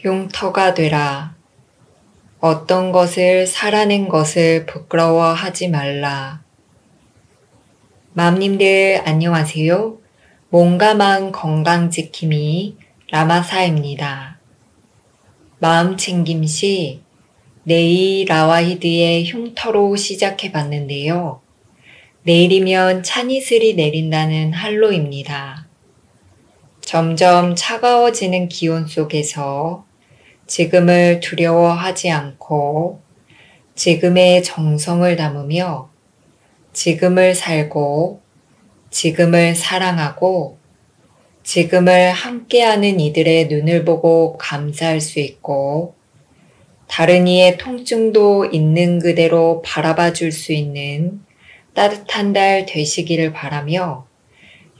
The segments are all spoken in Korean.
흉터가 되라. 어떤 것을 살아낸 것을 부끄러워하지 말라. 맘님들 안녕하세요. 몸과 마음 건강 지킴이 라마사입니다. 마음 챙김시 네이 라와히드의 흉터로 시작해 봤는데요. 내일이면 찬이슬이 내린다는 할로입니다. 점점 차가워지는 기온 속에서 지금을 두려워하지 않고 지금의 정성을 담으며 지금을 살고 지금을 사랑하고 지금을 함께하는 이들의 눈을 보고 감사할 수 있고 다른 이의 통증도 있는 그대로 바라봐 줄 수 있는 따뜻한 달 되시기를 바라며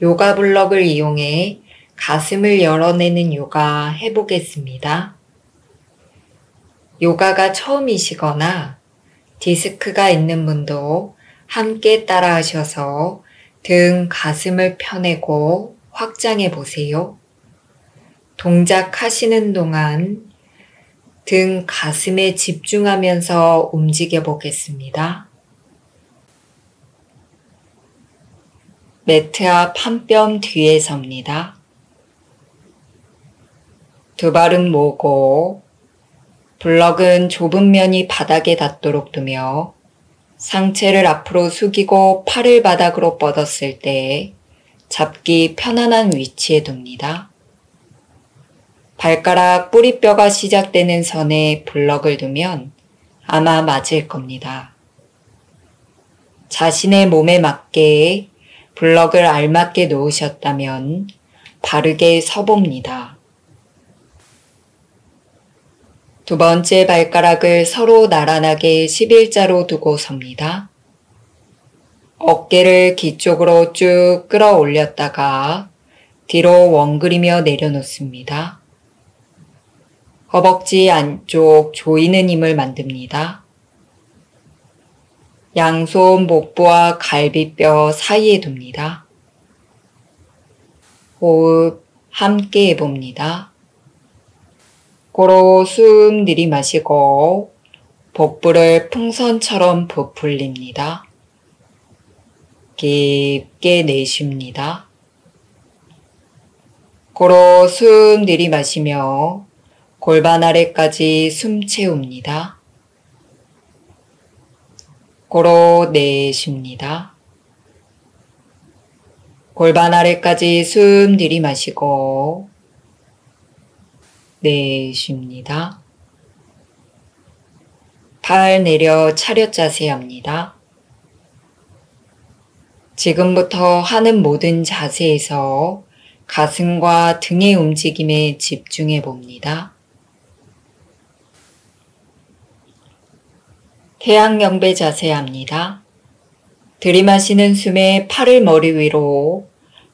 요가 블럭을 이용해 가슴을 열어내는 요가 해보겠습니다. 요가가 처음이시거나 디스크가 있는 분도 함께 따라 하셔서 등 가슴을 펴내고 확장해 보세요. 동작하시는 동안 등 가슴에 집중하면서 움직여 보겠습니다. 매트 앞 한 뼘 뒤에 섭니다. 두 발은 모으고 블럭은 좁은 면이 바닥에 닿도록 두며 상체를 앞으로 숙이고 팔을 바닥으로 뻗었을 때 잡기 편안한 위치에 둡니다. 발가락 뿌리뼈가 시작되는 선에 블럭을 두면 아마 맞을 겁니다. 자신의 몸에 맞게 블럭을 알맞게 놓으셨다면 바르게 서봅니다. 두 번째 발가락을 서로 나란하게 11자로 두고 섭니다. 어깨를 귀 쪽으로 쭉 끌어올렸다가 뒤로 원그리며 내려놓습니다. 허벅지 안쪽 조이는 힘을 만듭니다. 양손 복부와 갈비뼈 사이에 둡니다. 호흡 함께 해봅니다. 코로 숨 들이마시고 복부를 풍선처럼 부풀립니다. 깊게 내쉽니다. 코로 숨 들이마시며 골반 아래까지 숨 채웁니다. 코로 내쉽니다. 골반 아래까지 숨 들이마시고 내쉽니다. 팔 내려 차렷 자세 합니다. 지금부터 하는 모든 자세에서 가슴과 등의 움직임에 집중해 봅니다. 태양경배 자세 합니다. 들이마시는 숨에 팔을 머리 위로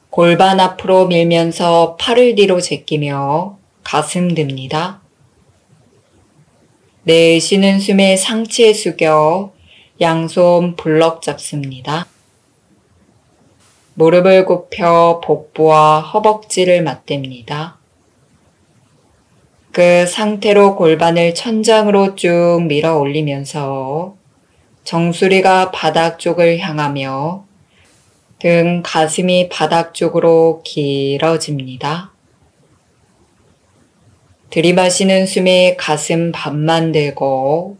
골반 앞으로 밀면서 팔을 뒤로 제끼며 가슴 듭니다. 내쉬는 숨에 상체 숙여 양손 블럭 잡습니다. 무릎을 굽혀 복부와 허벅지를 맞댑니다. 그 상태로 골반을 천장으로 쭉 밀어 올리면서 정수리가 바닥 쪽을 향하며 등 가슴이 바닥 쪽으로 길어집니다. 들이마시는 숨에 가슴 반만 들고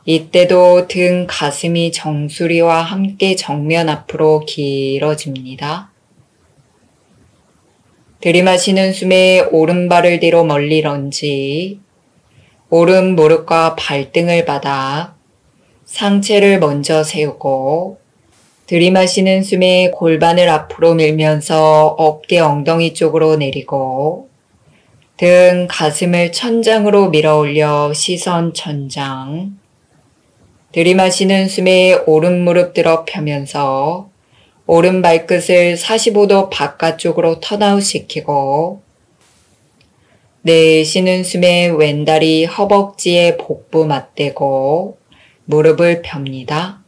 이때도 등 가슴이 정수리와 함께 정면 앞으로 길어집니다. 들이마시는 숨에 오른발을 뒤로 멀리 런지 오른 무릎과 발등을 받아 상체를 먼저 세우고 들이마시는 숨에 골반을 앞으로 밀면서 어깨 엉덩이 쪽으로 내리고 등 가슴을 천장으로 밀어 올려 시선 천장. 들이마시는 숨에 오른 무릎 들어 펴면서 오른 발끝을 45도 바깥쪽으로 턴아웃 시키고 내쉬는 숨에 왼다리 허벅지에 복부 맞대고 무릎을 펴니다.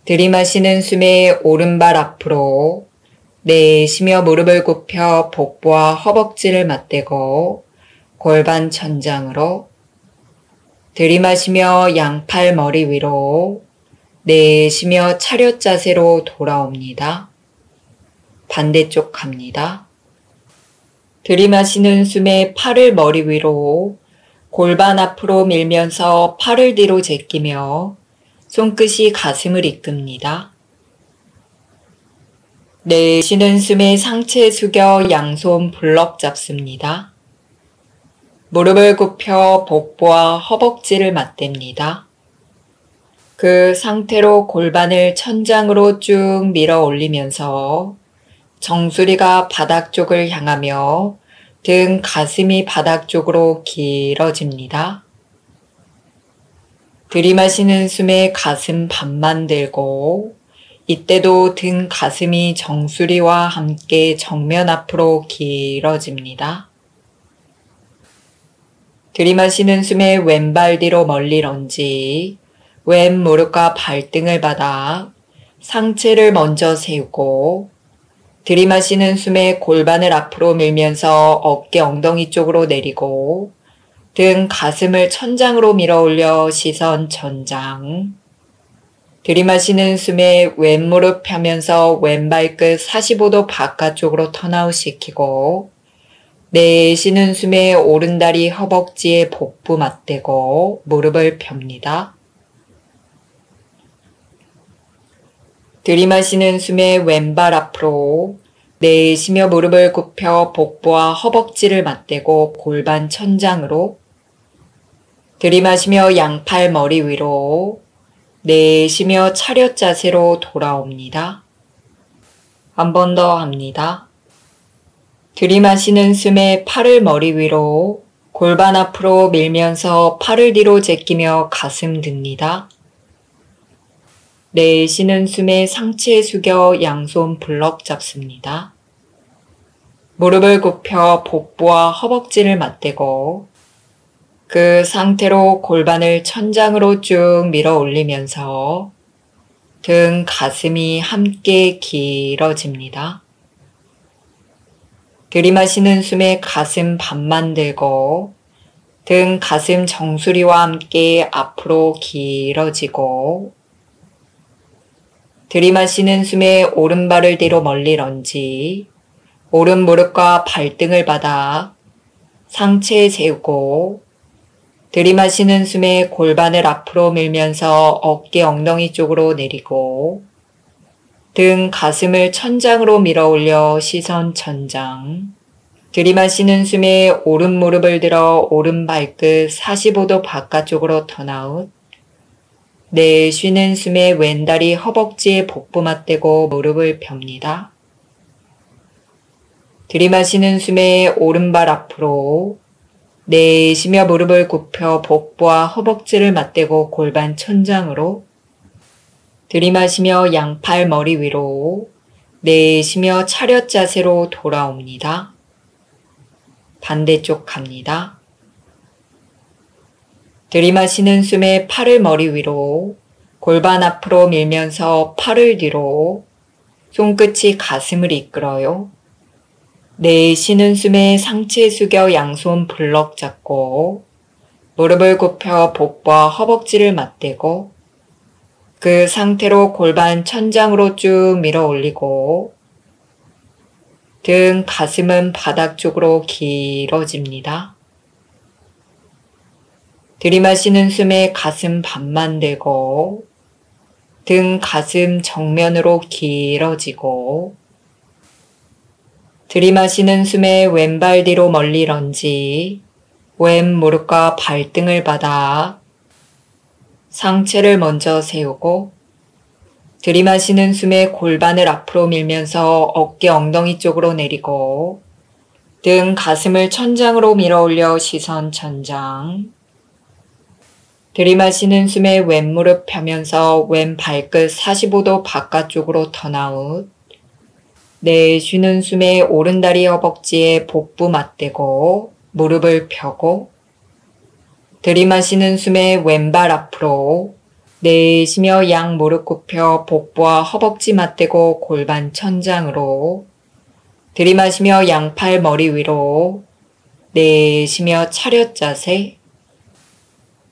들이마시는 숨에 오른발 앞으로 내쉬며 무릎을 굽혀 복부와 허벅지를 맞대고 골반 천장으로. 들이마시며 양팔 머리 위로. 내쉬며 차렷 자세로 돌아옵니다. 반대쪽 갑니다. 들이마시는 숨에 팔을 머리 위로. 골반 앞으로 밀면서 팔을 뒤로 제끼며 손끝이 가슴을 이끕니다. 내쉬는 숨에 상체 숙여 양손 블럭 잡습니다. 무릎을 굽혀 복부와 허벅지를 맞댑니다. 그 상태로 골반을 천장으로 쭉 밀어 올리면서 정수리가 바닥 쪽을 향하며 등 가슴이 바닥 쪽으로 길어집니다. 들이마시는 숨에 가슴 반만 들고 이때도 등 가슴이 정수리와 함께 정면 앞으로 길어집니다. 들이마시는 숨에 왼발 뒤로 멀리 런지, 왼 무릎과 발등을 받아 상체를 먼저 세우고 들이마시는 숨에 골반을 앞으로 밀면서 어깨 엉덩이 쪽으로 내리고 등 가슴을 천장으로 밀어 올려 시선 전장. 들이마시는 숨에 왼 무릎 펴면서 왼 발끝 45도 바깥쪽으로 턴아웃 시키고 내쉬는 숨에 오른다리 허벅지에 복부 맞대고 무릎을 펴니다. 들이마시는 숨에 왼발 앞으로. 내쉬며 무릎을 굽혀 복부와 허벅지를 맞대고 골반 천장으로. 들이마시며 양팔 머리 위로. 내쉬며 차렷 자세로 돌아옵니다. 한 번 더 합니다. 들이마시는 숨에 팔을 머리 위로. 골반 앞으로 밀면서 팔을 뒤로 제끼며 가슴 듭니다. 내쉬는 숨에 상체 숙여 양손 블럭 잡습니다. 무릎을 굽혀 복부와 허벅지를 맞대고 그 상태로 골반을 천장으로 쭉 밀어 올리면서 등 가슴이 함께 길어집니다. 들이마시는 숨에 가슴 반만 들고 등 가슴 정수리와 함께 앞으로 길어지고 들이마시는 숨에 오른발을 뒤로 멀리 런지, 오른 무릎과 발등을 받아 상체에 세우고 들이마시는 숨에 골반을 앞으로 밀면서 어깨 엉덩이 쪽으로 내리고 등 가슴을 천장으로 밀어 올려 시선 천장. 들이마시는 숨에 오른 무릎을 들어 오른 발끝 45도 바깥쪽으로 턴아웃. 내쉬는 숨에 왼다리 허벅지에 복부 맞대고 무릎을 펴니다. 들이마시는 숨에 오른발 앞으로. 내쉬며 무릎을 굽혀 복부와 허벅지를 맞대고 골반 천장으로. 들이마시며 양팔 머리 위로. 내쉬며 차렷 자세로 돌아옵니다. 반대쪽 갑니다. 들이마시는 숨에 팔을 머리 위로. 골반 앞으로 밀면서 팔을 뒤로. 손끝이 가슴을 이끌어요. 내쉬는 숨에 상체 숙여 양손 블럭 잡고 무릎을 굽혀 복부와 허벅지를 맞대고 그 상태로 골반 천장으로 쭉 밀어 올리고 등 가슴은 바닥 쪽으로 길어집니다. 들이마시는 숨에 가슴 반만 들고 등 가슴 정면으로 길어지고 들이마시는 숨에 왼발 뒤로 멀리 런지, 왼 무릎과 발등을 받아 상체를 먼저 세우고 들이마시는 숨에 골반을 앞으로 밀면서 어깨 엉덩이 쪽으로 내리고 등 가슴을 천장으로 밀어 올려 시선 천장. 들이마시는 숨에 왼 무릎 펴면서 왼 발끝 45도 바깥쪽으로 턴아웃. 내쉬는 숨에 오른다리 허벅지에 복부 맞대고 무릎을 펴고 들이마시는 숨에 왼발 앞으로. 내쉬며 양 무릎 굽혀 복부와 허벅지 맞대고 골반 천장으로. 들이마시며 양팔 머리 위로. 내쉬며 차렷 자세.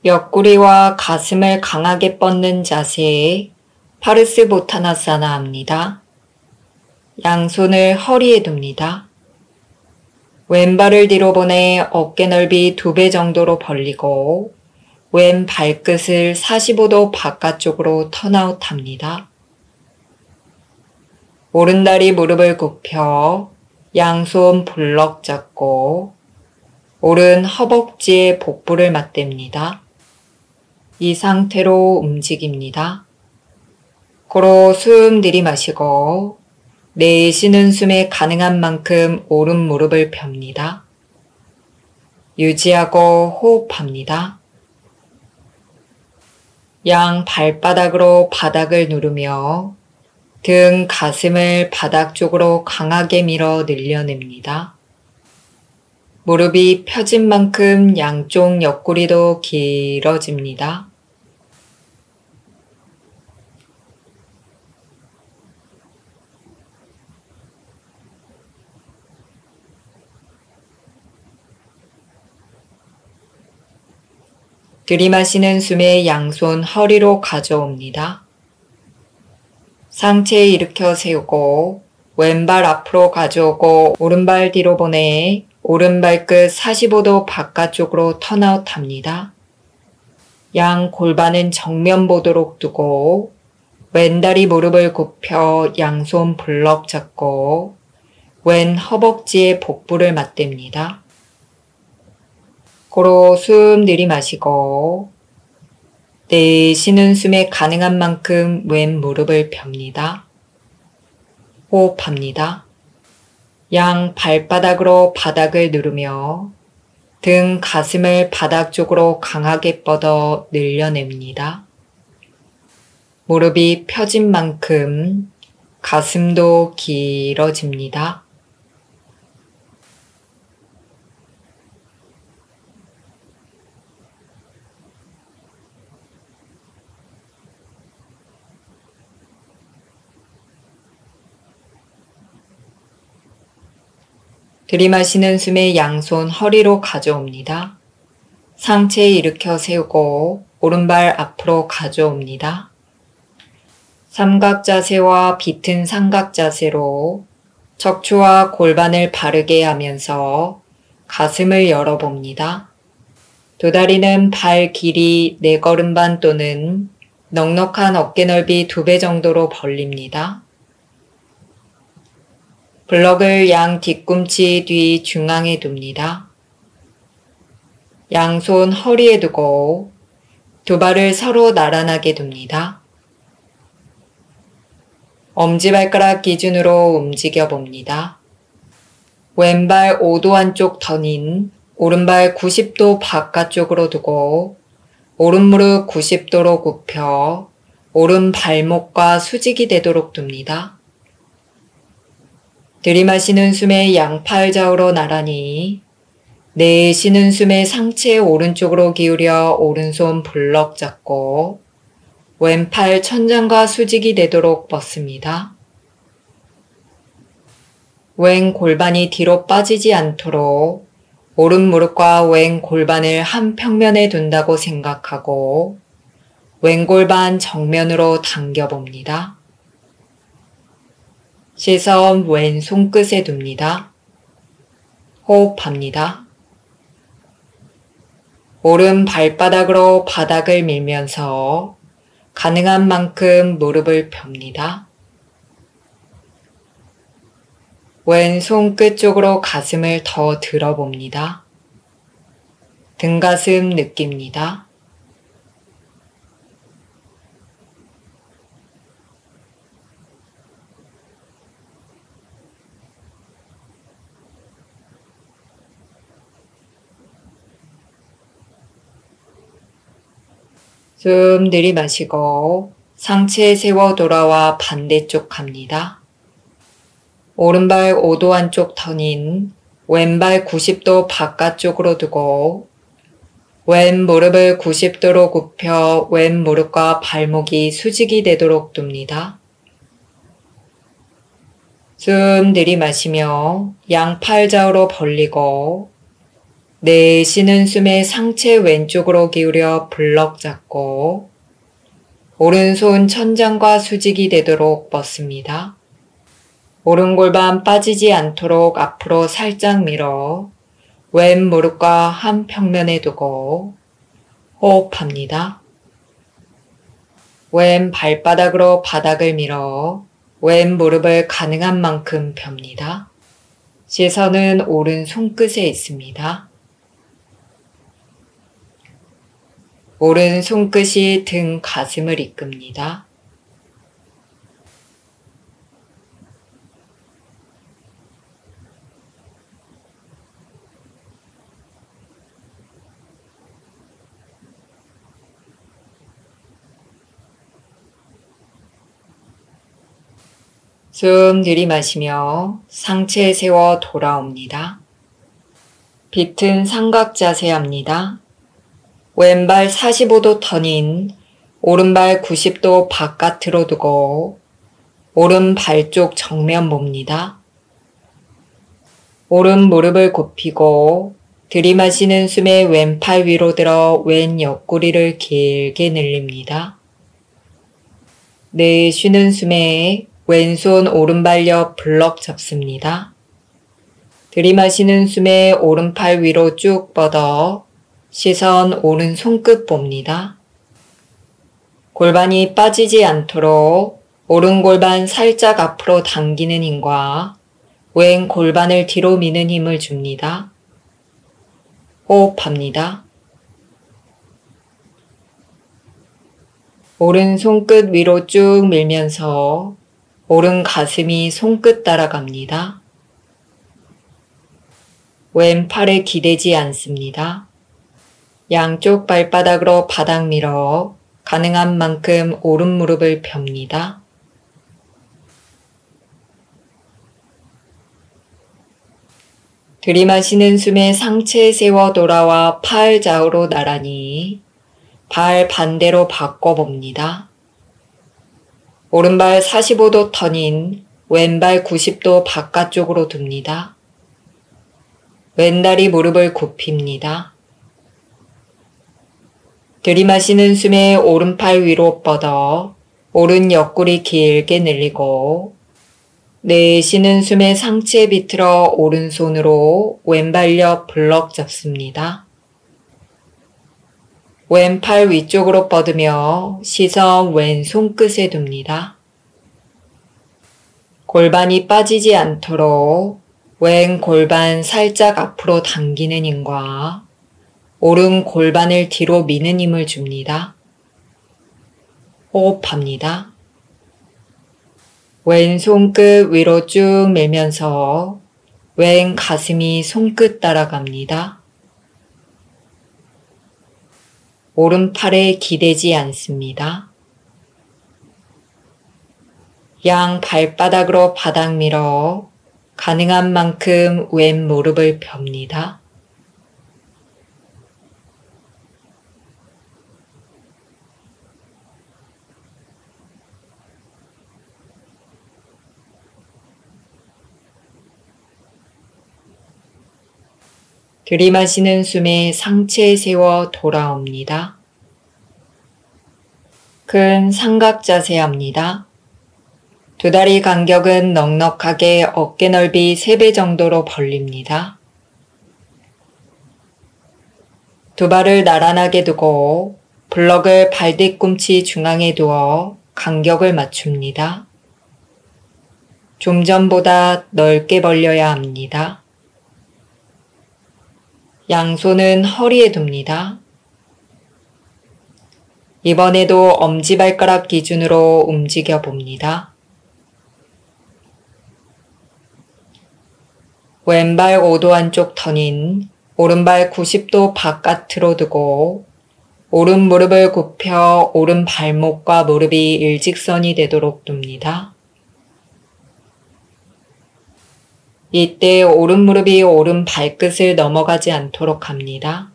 옆구리와 가슴을 강하게 뻗는 자세에 파르스보타나사나 합니다. 양손을 허리에 둡니다. 왼발을 뒤로 보내 어깨 넓이 2배 정도로 벌리고 왼 발끝을 45도 바깥쪽으로 턴아웃 합니다. 오른다리 무릎을 굽혀 양손 볼럭 잡고 오른 허벅지에 복부를 맞댑니다. 이 상태로 움직입니다. 코로 숨 들이마시고 내쉬는 숨에 가능한 만큼 오른 무릎을 펴니다. 유지하고 호흡합니다. 양 발바닥으로 바닥을 누르며 등, 가슴을 바닥 쪽으로 강하게 밀어 늘려냅니다. 무릎이 펴진 만큼 양쪽 옆구리도 길어집니다. 들이마시는 숨에 양손 허리로 가져옵니다. 상체 일으켜 세우고 왼발 앞으로 가져오고 오른발 뒤로 보내 오른발끝 45도 바깥쪽으로 턴아웃 합니다. 양 골반은 정면 보도록 두고 왼다리 무릎을 굽혀 양손 볼럭 잡고 왼 허벅지에 복부를 맞댑니다. 코로 숨 들이마시고 내쉬는 숨에 가능한 만큼 왼 무릎을 펴니다. 호흡합니다. 양 발바닥으로 바닥을 누르며 등, 가슴을 바닥 쪽으로 강하게 뻗어 늘려냅니다. 무릎이 펴진 만큼 가슴도 길어집니다. 들이마시는 숨에 양손 허리로 가져옵니다. 상체 일으켜 세우고 오른발 앞으로 가져옵니다. 삼각 자세와 비튼 삼각 자세로 척추와 골반을 바르게 하면서 가슴을 열어봅니다. 두 다리는 발 길이 4걸음 반 또는 넉넉한 어깨 넓이 2배 정도로 벌립니다. 블럭을 양 뒤꿈치 뒤 중앙에 둡니다. 양손 허리에 두고 두 발을 서로 나란하게 둡니다. 엄지발가락 기준으로 움직여 봅니다. 왼발 5도 안쪽 턴인 오른발 90도 바깥쪽으로 두고 오른 무릎 90도로 굽혀 오른 발목과 수직이 되도록 둡니다. 들이마시는 숨에 양팔 좌우로 나란히 내쉬는 숨에 상체 오른쪽으로 기울여 오른손 볼럭 잡고 왼팔 천장과 수직이 되도록 뻗습니다. 왼 골반이 뒤로 빠지지 않도록 오른 무릎과 왼 골반을 한 평면에 둔다고 생각하고 왼 골반 정면으로 당겨봅니다. 시선 왼 손끝에 둡니다. 호흡합니다. 오른 발바닥으로 바닥을 밀면서 가능한 만큼 무릎을 펴니다. 왼 손끝 쪽으로 가슴을 더 들어봅니다. 등가슴 느낍니다. 숨 들이마시고 상체 세워 돌아와 반대쪽 갑니다. 오른발 5도 안쪽 턴인 왼발 90도 바깥쪽으로 두고 왼 무릎을 90도로 굽혀 왼 무릎과 발목이 수직이 되도록 둡니다. 숨 들이마시며 양팔 좌우로 벌리고 내쉬는 숨에 상체 왼쪽으로 기울여 블럭 잡고 오른손 천장과 수직이 되도록 뻗습니다. 오른 골반 빠지지 않도록 앞으로 살짝 밀어 왼 무릎과 한 평면에 두고 호흡합니다. 왼 발바닥으로 바닥을 밀어 왼 무릎을 가능한 만큼 펴니다. 시선은 오른 손끝에 있습니다. 오른 손끝이 등 가슴을 이끕니다. 숨 들이마시며 상체 세워 돌아옵니다. 비튼 삼각 자세 합니다. 왼발 45도 턴인 오른발 90도 바깥으로 두고 오른 발 쪽 정면 봅니다. 오른 무릎을 굽히고 들이마시는 숨에 왼팔 위로 들어 왼 옆구리를 길게 늘립니다. 내쉬는 숨에 왼손 오른발 옆 블럭 잡습니다. 들이마시는 숨에 오른팔 위로 쭉 뻗어 시선 오른 손끝 봅니다. 골반이 빠지지 않도록 오른 골반 살짝 앞으로 당기는 힘과 왼 골반을 뒤로 미는 힘을 줍니다. 호흡합니다. 오른 손끝 위로 쭉 밀면서 오른 가슴이 손끝 따라갑니다. 왼팔에 기대지 않습니다. 양쪽 발바닥으로 바닥 밀어 가능한 만큼 오른 무릎을 펴니다. 들이마시는 숨에 상체 세워 돌아와 팔 좌우로 나란히 발 반대로 바꿔봅니다. 오른발 45도 턴인 왼발 90도 바깥쪽으로 둡니다. 왼다리 무릎을 굽힙니다. 들이마시는 숨에 오른팔 위로 뻗어 오른 옆구리 길게 늘리고 내쉬는 숨에 상체 비틀어 오른손으로 왼발 옆 블럭 잡습니다. 왼팔 위쪽으로 뻗으며 시선 왼 손끝에 둡니다. 골반이 빠지지 않도록 왼 골반 살짝 앞으로 당기는 힘과 오른 골반을 뒤로 미는 힘을 줍니다. 호흡합니다. 왼 손끝 위로 쭉 밀면서 왼 가슴이 손끝 따라갑니다. 오른팔에 기대지 않습니다. 양 발바닥으로 바닥 밀어 가능한 만큼 왼 무릎을 펴니다. 들이마시는 숨에 상체 세워 돌아옵니다. 큰 삼각 자세 합니다. 두 다리 간격은 넉넉하게 어깨 넓이 3배 정도로 벌립니다. 두 발을 나란하게 두고 블럭을 발 뒤꿈치 중앙에 두어 간격을 맞춥니다. 좀 전보다 넓게 벌려야 합니다. 양손은 허리에 둡니다. 이번에도 엄지발가락 기준으로 움직여 봅니다. 왼발 5도 안쪽 턴인 오른발 90도 바깥으로 두고 오른 무릎을 굽혀 오른 발목과 무릎이 일직선이 되도록 둡니다. 이때 오른 무릎이 오른 발끝을 넘어가지 않도록 합니다.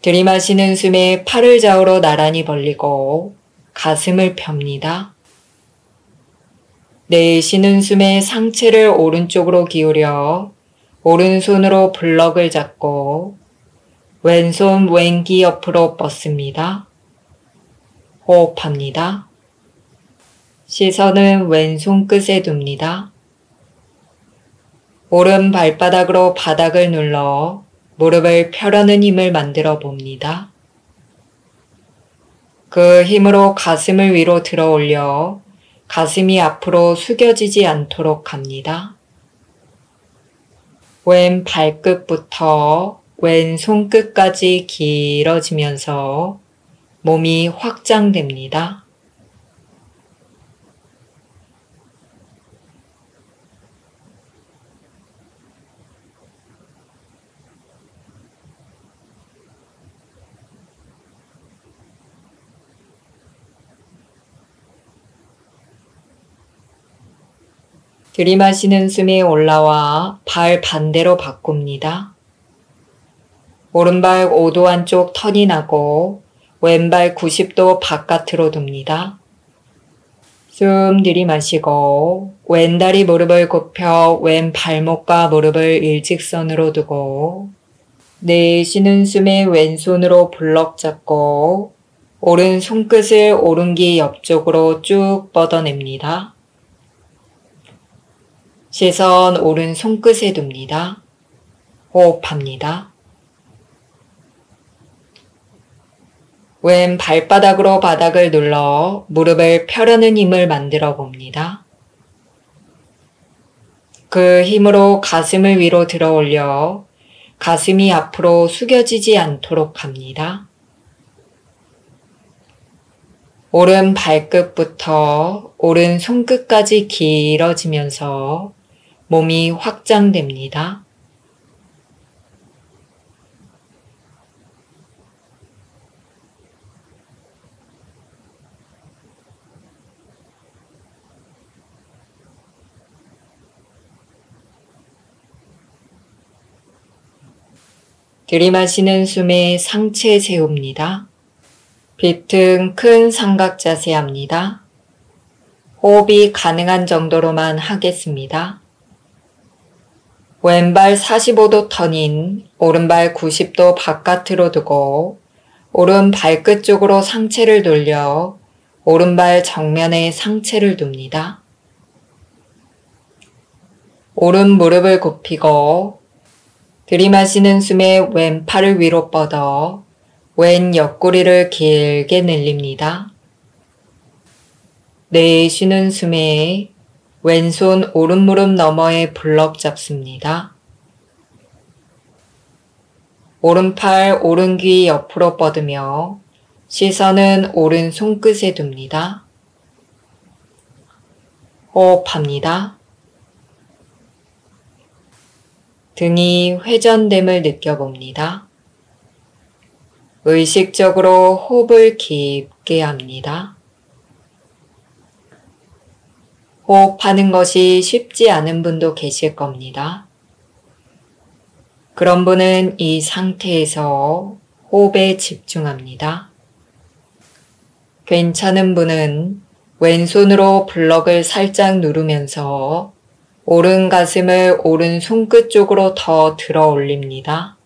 들이마시는 숨에 팔을 좌우로 나란히 벌리고 가슴을 펴니다. 내쉬는 숨에 상체를 오른쪽으로 기울여 오른손으로 블럭을 잡고 왼손 왼귀 옆으로 뻗습니다. 호흡합니다. 시선은 왼손 끝에 둡니다. 오른 발바닥으로 바닥을 눌러 무릎을 펴려는 힘을 만들어 봅니다. 그 힘으로 가슴을 위로 들어 올려 가슴이 앞으로 숙여지지 않도록 합니다. 왼 발끝부터 왼 손끝까지 길어지면서 몸이 확장됩니다. 들이마시는 숨이 올라와 발 반대로 바꿉니다. 오른발 5도 안쪽 턴이 나고 왼발 90도 바깥으로 둡니다. 숨 들이마시고 왼다리 무릎을 굽혀 왼 발목과 무릎을 일직선으로 두고 내쉬는 숨에 왼손으로 블럭 잡고 오른 손끝을 오른귀 옆쪽으로 쭉 뻗어냅니다. 시선 오른 손끝에 둡니다. 호흡합니다. 왼 발바닥으로 바닥을 눌러 무릎을 펴려는 힘을 만들어 봅니다. 그 힘으로 가슴을 위로 들어 올려 가슴이 앞으로 숙여지지 않도록 합니다. 오른 발끝부터 오른 손끝까지 길어지면서 몸이 확장됩니다. 들이마시는 숨에 상체 세웁니다. 비튼 큰 삼각 자세 합니다. 호흡이 가능한 정도로만 하겠습니다. 왼발 45도 턴인 오른발 90도 바깥으로 두고 오른 발끝 쪽으로 상체를 돌려 오른발 정면에 상체를 둡니다. 오른 무릎을 굽히고 들이마시는 숨에 왼팔을 위로 뻗어 왼 옆구리를 길게 늘립니다. 내쉬는 숨에 왼손 오른무릎 너머에 블럭 잡습니다. 오른팔 오른귀 옆으로 뻗으며 시선은 오른 손끝에 둡니다. 호흡합니다. 등이 회전됨을 느껴봅니다. 의식적으로 호흡을 깊게 합니다. 호흡하는 것이 쉽지 않은 분도 계실 겁니다. 그런 분은 이 상태에서 호흡에 집중합니다. 괜찮은 분은 왼손으로 블럭을 살짝 누르면서 오른 가슴을 오른 손끝 쪽으로 더 들어 올립니다.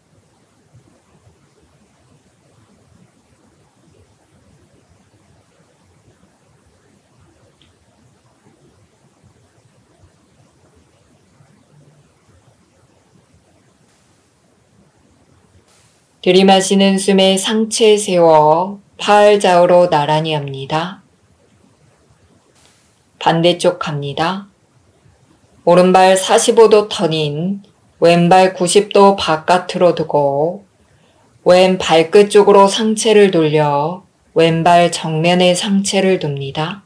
들이마시는 숨에 상체 세워 팔 좌우로 나란히 합니다. 반대쪽 갑니다. 오른발 45도 턴인 왼발 90도 바깥으로 두고 왼 발끝 쪽으로 상체를 돌려 왼발 정면에 상체를 둡니다.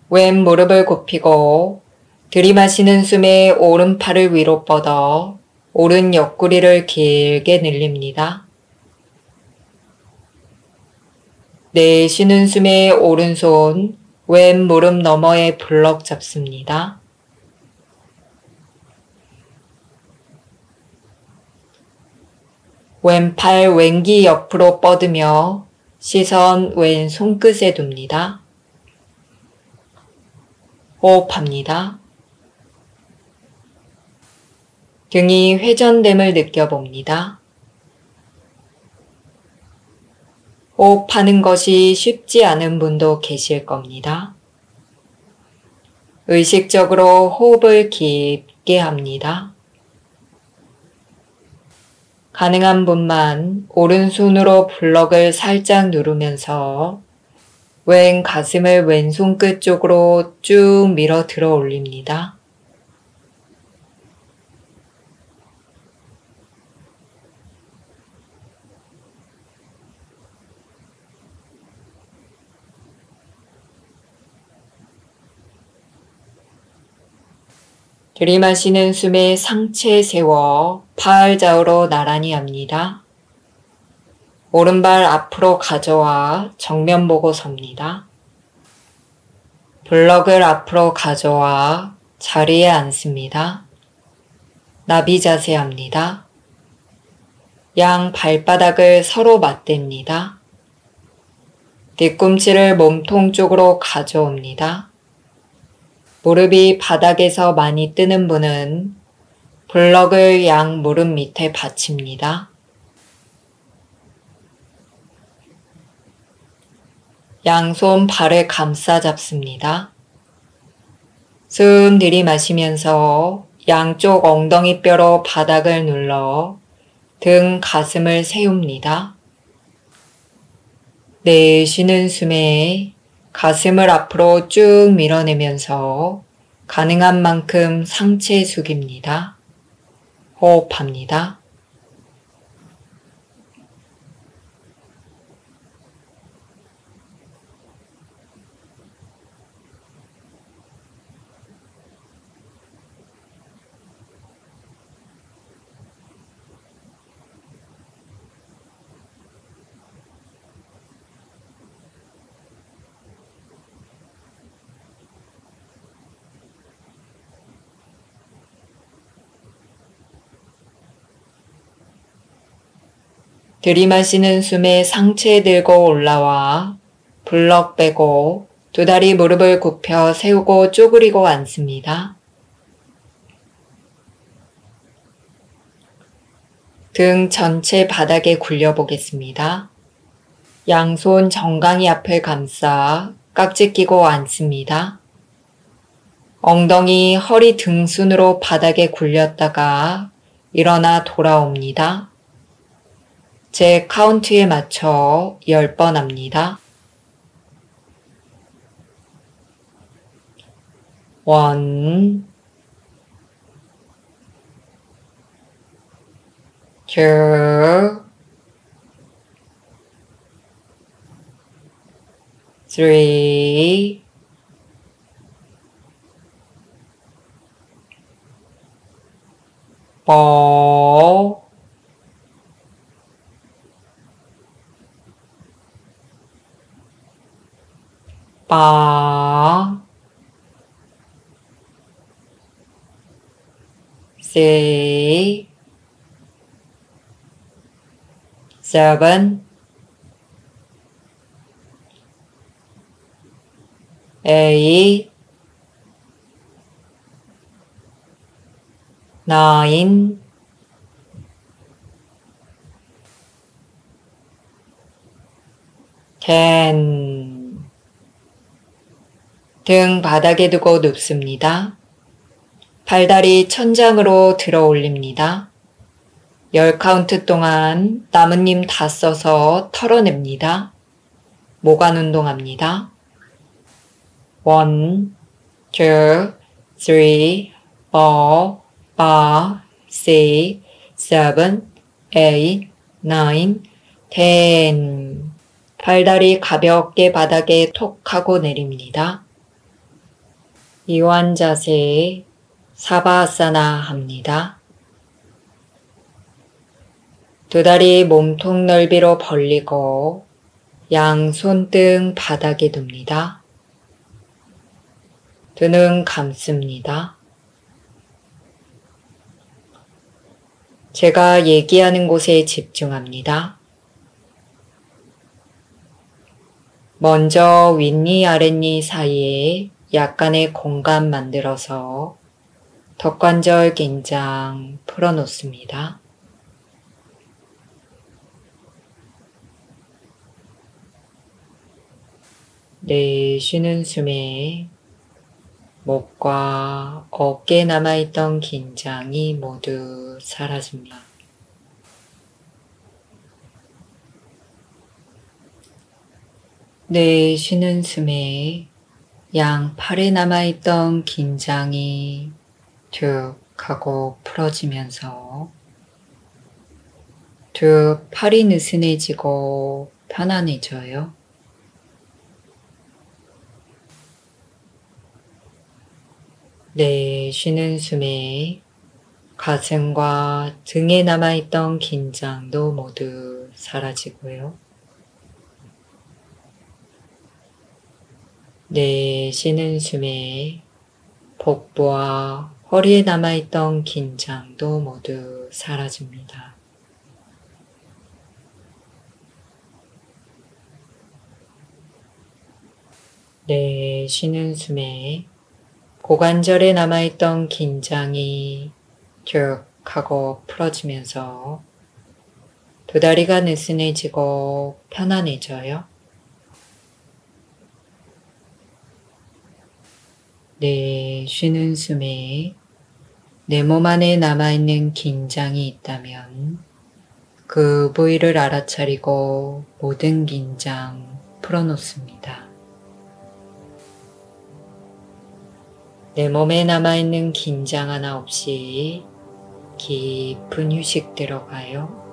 왼 무릎을 굽히고 들이마시는 숨에 오른팔을 위로 뻗어 오른 옆구리를 길게 늘립니다. 내쉬는 숨에 오른손 왼 무릎 너머에 블럭 잡습니다. 왼팔 왼귀 옆으로 뻗으며 시선 왼 손끝에 둡니다. 호흡합니다. 등이 회전됨을 느껴봅니다. 호흡하는 것이 쉽지 않은 분도 계실 겁니다. 의식적으로 호흡을 깊게 합니다. 가능한 분만 오른손으로 블럭을 살짝 누르면서 왼 가슴을 왼손 끝 쪽으로 쭉 밀어 들어 올립니다. 들이마시는 숨에 상체 세워 팔 좌우로 나란히 합니다. 오른발 앞으로 가져와 정면 보고 섭니다. 블럭을 앞으로 가져와 자리에 앉습니다. 나비 자세 합니다. 양 발바닥을 서로 맞댑니다. 뒤꿈치를 몸통 쪽으로 가져옵니다. 무릎이 바닥에서 많이 뜨는 분은 블럭을 양 무릎 밑에 받칩니다. 양손 발을 감싸 잡습니다. 숨 들이마시면서 양쪽 엉덩이 뼈로 바닥을 눌러 등 가슴을 세웁니다. 내쉬는 숨에 가슴을 앞으로 쭉 밀어내면서 가능한 만큼 상체 숙입니다. 호흡합니다. 들이마시는 숨에 상체 들고 올라와 블럭 빼고 두 다리 무릎을 굽혀 세우고 쪼그리고 앉습니다. 등 전체 바닥에 굴려보겠습니다. 양손 정강이 앞을 감싸 깍지 끼고 앉습니다. 엉덩이, 허리 등순으로 바닥에 굴렸다가 일어나 돌아옵니다. 제 카운트에 맞춰 10번 합니다. 1, 2, 3, 4, 5, 6, 7, 8, 9, 10. 등 바닥에 두고 눕습니다. 팔다리 천장으로 들어 올립니다. 10카운트 동안 나뭇잎 다 써서 털어냅니다. 모관 운동합니다. 1, 2, 3, 4, 5, 6, 7, 8, 9, 10. 팔다리 가볍게 바닥에 톡 하고 내립니다. 이완 자세 사바아사나 합니다. 두 다리 몸통 넓이로 벌리고 양 손등 바닥에 둡니다. 두 눈 감습니다. 제가 얘기하는 곳에 집중합니다. 먼저 윗니 아랫니 사이에 약간의 공간 만들어서 턱관절 긴장 풀어놓습니다. 내쉬는 숨에 목과 어깨에 남아있던 긴장이 모두 사라집니다. 내쉬는 숨에 양 팔에 남아있던 긴장이 툭 하고 풀어지면서 두 팔이 느슨해지고 편안해져요. 내쉬는 숨에 가슴과 등에 남아있던 긴장도 모두 사라지고요. 내쉬는 숨에 복부와 허리에 남아있던 긴장도 모두 사라집니다. 내쉬는 숨에 고관절에 남아있던 긴장이 쭉 하고 풀어지면서 두 다리가 느슨해지고 편안해져요. 내쉬는 숨에 내 몸 안에 남아있는 긴장이 있다면 그 부위를 알아차리고 모든 긴장 풀어놓습니다. 내 몸에 남아있는 긴장 하나 없이 깊은 휴식 들어가요.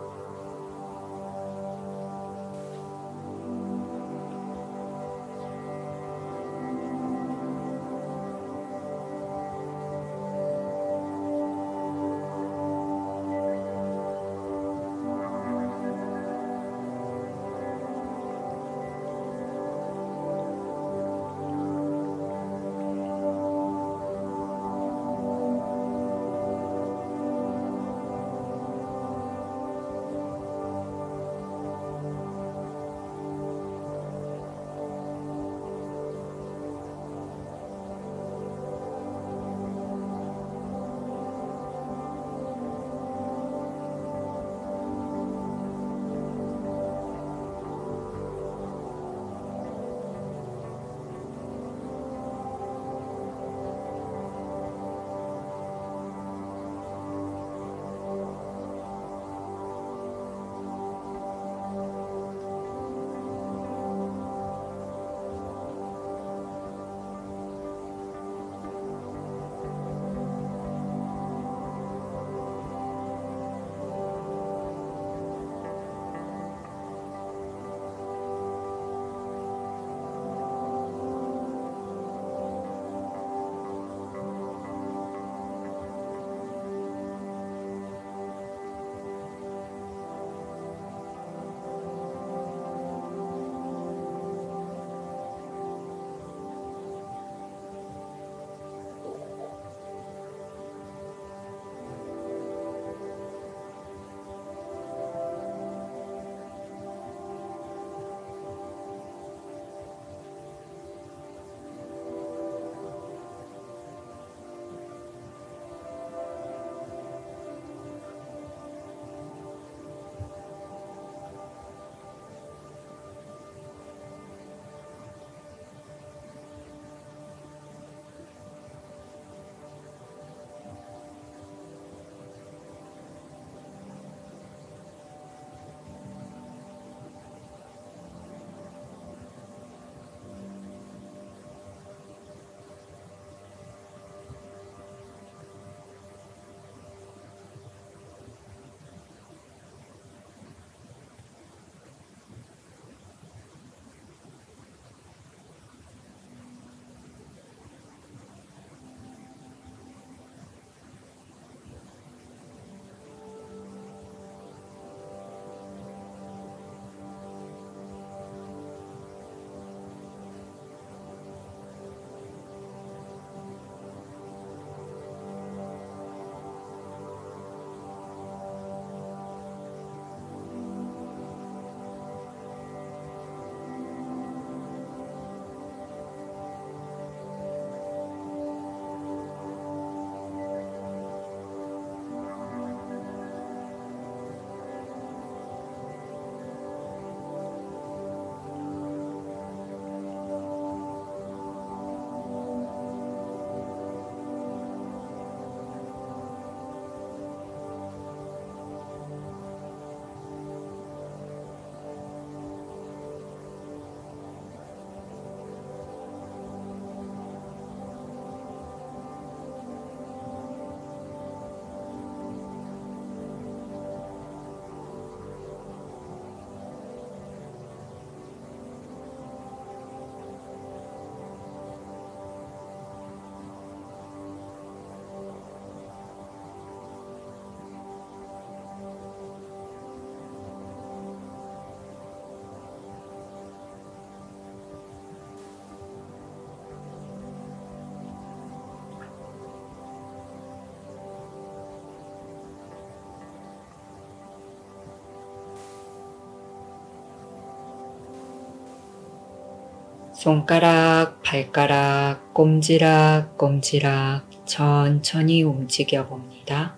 손가락, 발가락, 꼼지락, 꼼지락 천천히 움직여 봅니다.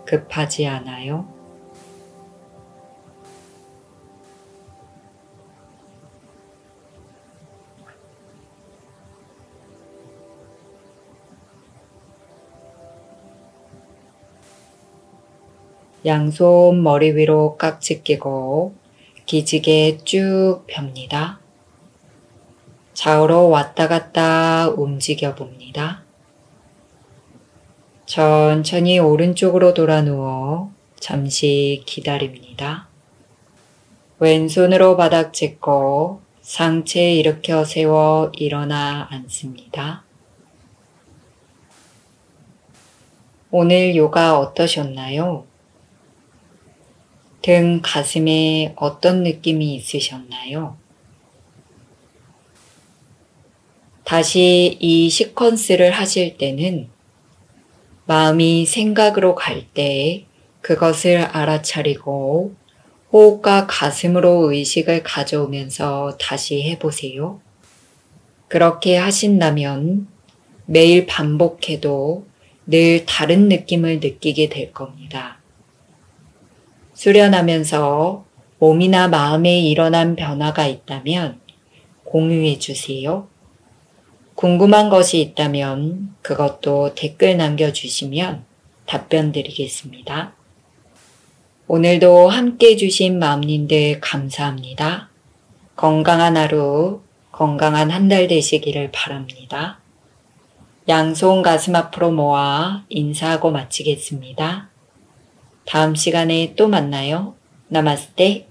급하지 않아요. 양손 머리 위로 깍지 끼고 기지개 쭉 펴니다. 좌우로 왔다 갔다 움직여 봅니다. 천천히 오른쪽으로 돌아 누워 잠시 기다립니다. 왼손으로 바닥 짚고 상체 일으켜 세워 일어나 앉습니다. 오늘 요가 어떠셨나요? 등 가슴에 어떤 느낌이 있으셨나요? 다시 이 시퀀스를 하실 때는 마음이 생각으로 갈 때 그것을 알아차리고 호흡과 가슴으로 의식을 가져오면서 다시 해보세요. 그렇게 하신다면 매일 반복해도 늘 다른 느낌을 느끼게 될 겁니다. 수련하면서 몸이나 마음에 일어난 변화가 있다면 공유해 주세요. 궁금한 것이 있다면 그것도 댓글 남겨주시면 답변 드리겠습니다. 오늘도 함께 해주신 마음님들 감사합니다. 건강한 하루, 건강한 한 달 되시기를 바랍니다. 양손 가슴 앞으로 모아 인사하고 마치겠습니다. 다음 시간에 또 만나요. 나마스테.